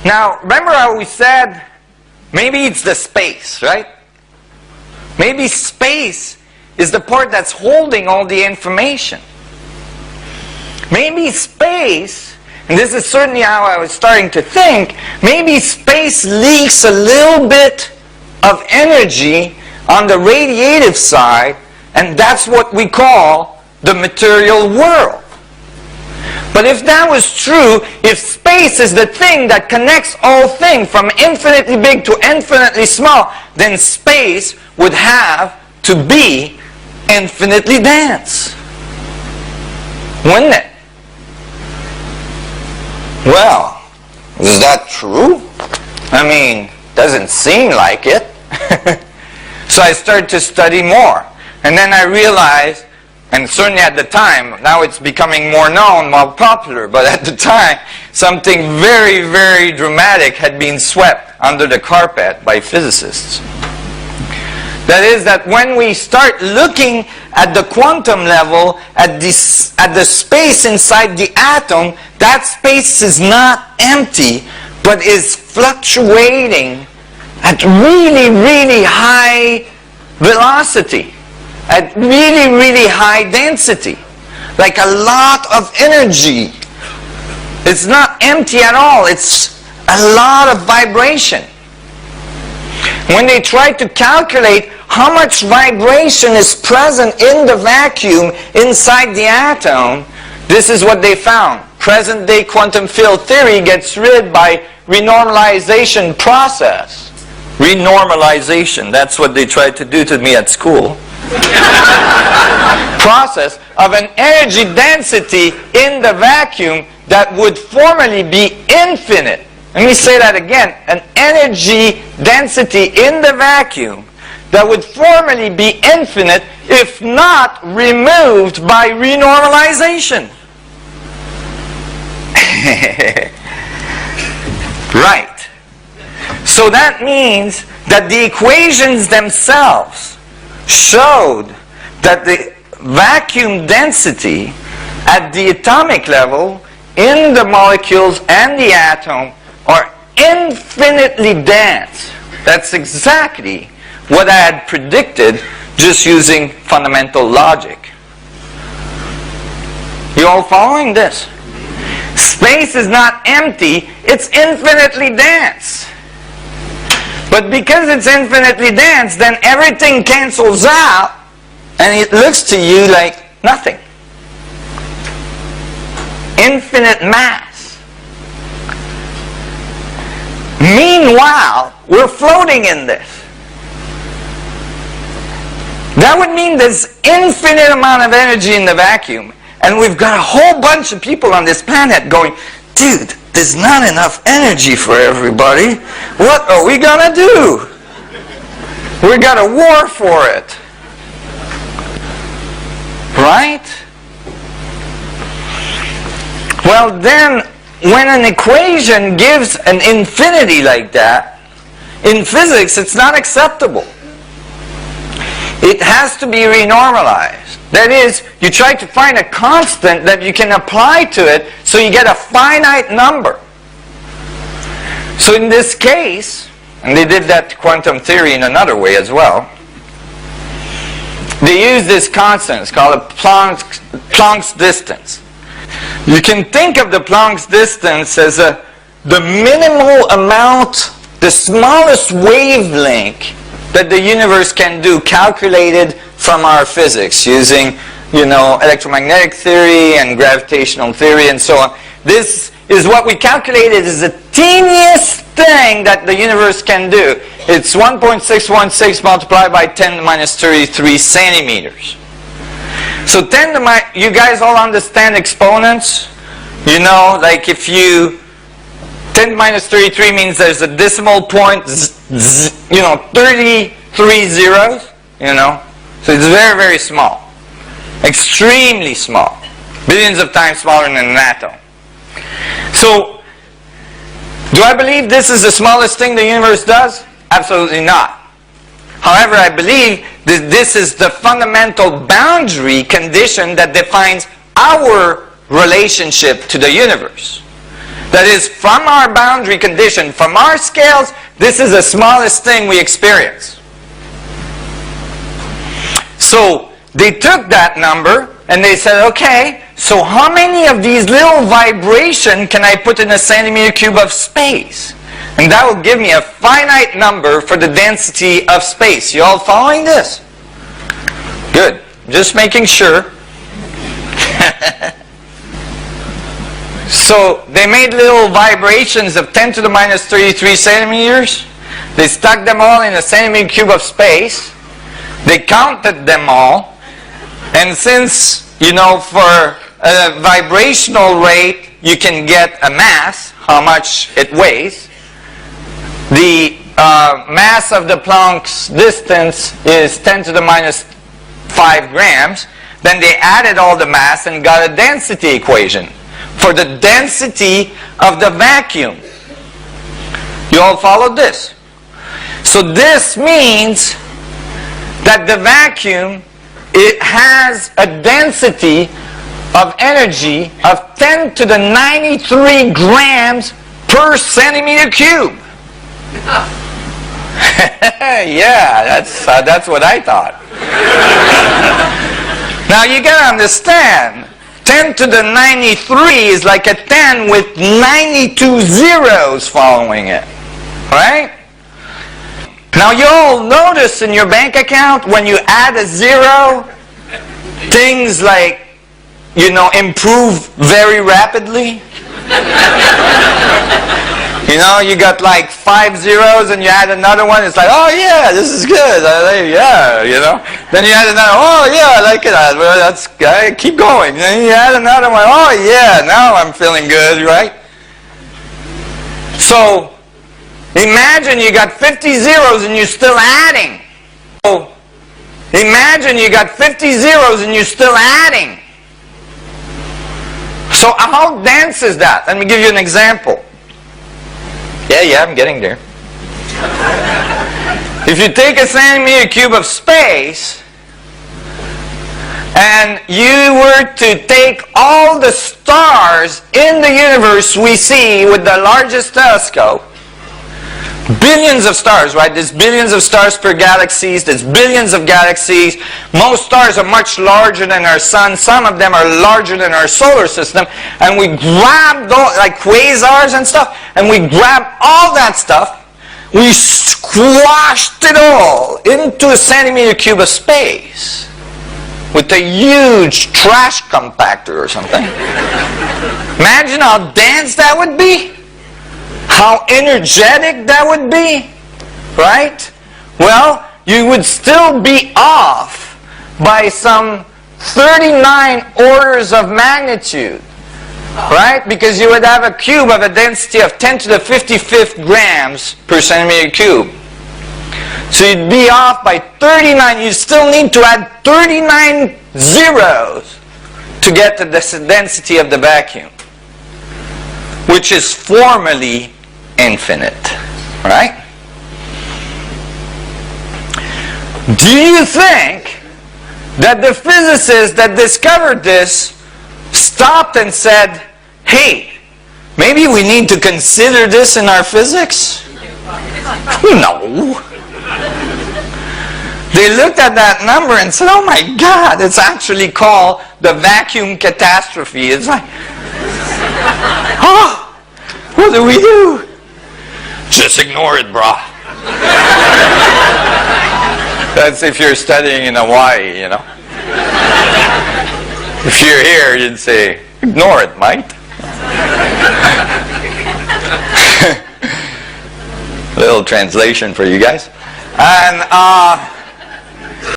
Now, remember how we said, maybe it's the space, right? Maybe space is the part that's holding all the information. Maybe space, and this is certainly how I was starting to think, maybe space leaks a little bit of energy on the radiative side, and that's what we call the material world. But if that was true, if space is the thing that connects all things from infinitely big to infinitely small, then space would have to be infinitely dense. Wouldn't it? Well, is that true? I mean, doesn't seem like it. So I started to study more. And then I realized, and certainly at the time, now it's becoming more known, more popular, but at the time, something very, very dramatic had been swept under the carpet by physicists. That is that when we start looking at the quantum level, at the space inside the atom, that space is not empty, but is fluctuating at really, really high velocity, at really, really high density, like a lot of energy. It's not empty at all, it's a lot of vibration. When they try to calculate how much vibration is present in the vacuum inside the atom, this is what they found. Present-day quantum field theory gets rid by renormalization process. Renormalization, that's what they tried to do to me at school. Process of an energy density in the vacuum that would formerly be infinite. Let me say that again. An energy density in the vacuum that would formerly be infinite if not removed by renormalization. Right. So that means that the equations themselves showed that the vacuum density at the atomic level in the molecules and the atom are infinitely dense. That's exactly what I had predicted just using fundamental logic. You all following this? Space is not empty, it's infinitely dense. But because it's infinitely dense, then everything cancels out and it looks to you like nothing. Infinite mass. Meanwhile, we're floating in this. That would mean there's infinite amount of energy in the vacuum, and we've got a whole bunch of people on this planet going, dude, there's not enough energy for everybody. What are we gonna do? We got a war for it. Right? Well then, when an equation gives an infinity like that, in physics it's not acceptable. It has to be renormalized. That is, you try to find a constant that you can apply to it so you get a finite number. So in this case, and they did that to quantum theory in another way as well, they use this constant. It's called a Planck's distance. You can think of the Planck's distance as the minimal amount, the smallest wavelength that the universe can do, calculated from our physics using, electromagnetic theory and gravitational theory and so on. This is what we calculated is the teeniest thing that the universe can do. It's 1.616 multiplied by 10 to the minus 33 centimeters. So you guys all understand exponents? Like if 10 to the minus 33 means there's a decimal point, 33 zeros, So it's very, very small. Extremely small. Billions of times smaller than an atom. So, do I believe this is the smallest thing the universe does? Absolutely not. However, I believe that this is the fundamental boundary condition that defines our relationship to the universe. That is, from our boundary condition, from our scales, this is the smallest thing we experience. So they took that number and they said, okay, so how many of these little vibrations can I put in a centimeter cube of space? And that will give me a finite number for the density of space. You all following this? Good. Just making sure. So they made little vibrations of 10 to the minus 33 centimeters. They stuck them all in a centimeter cube of space. They counted them all. And since, you know, for a vibrational rate, you can get a mass, how much it weighs. The mass of the Planck's distance is 10 to the minus 5 grams. Then they added all the mass and got a density equation for the density of the vacuum. You all followed this? So this means that the vacuum, it has a density of energy of 10 to the 93 grams per centimeter cube. Yeah, that's what I thought. Now you gotta understand, 10 to the 93 is like a 10 with 92 zeros following it, right? Now you all notice in your bank account when you add a zero, things like, you know, improve very rapidly. You know, you got like 5 zeros and you add another one, it's like, oh yeah, this is good. Yeah, you know. Then you add another, oh yeah, I like it. Well, that's good. Keep going. Then you add another one, oh yeah, now I'm feeling good, right? So, imagine you got 50 zeros and you're still adding. So, imagine you got 50 zeros and you're still adding. So how dense is that? Let me give you an example. Yeah, I'm getting there. If you take a centimeter cube of space and you were to take all the stars in the universe we see with the largest telescope, billions of stars, right? There's billions of stars per galaxies. There's billions of galaxies. Most stars are much larger than our sun. Some of them are larger than our solar system. And we grab those, like quasars and stuff, and we grab all that stuff. We squashed it all into a centimeter cube of space with a huge trash compactor or something. Imagine how dense that would be. How energetic that would be, right? Well, you would still be off by some 39 orders of magnitude, right? Because you would have a cube of a density of 10 to the 55th grams per centimeter cube. So you'd be off by 39. You still need to add 39 zeros to get to the density of the vacuum, which is formally infinite, right? Do you think that the physicists that discovered this stopped and said, hey, maybe we need to consider this in our physics? No. They looked at that number and said, oh my God, it's actually called the vacuum catastrophe. It's like, oh, what do we do? Just ignore it, brah. That's if you're studying in Hawaii, you know. If you're here, you'd say, ignore it, mate. Little translation for you guys. And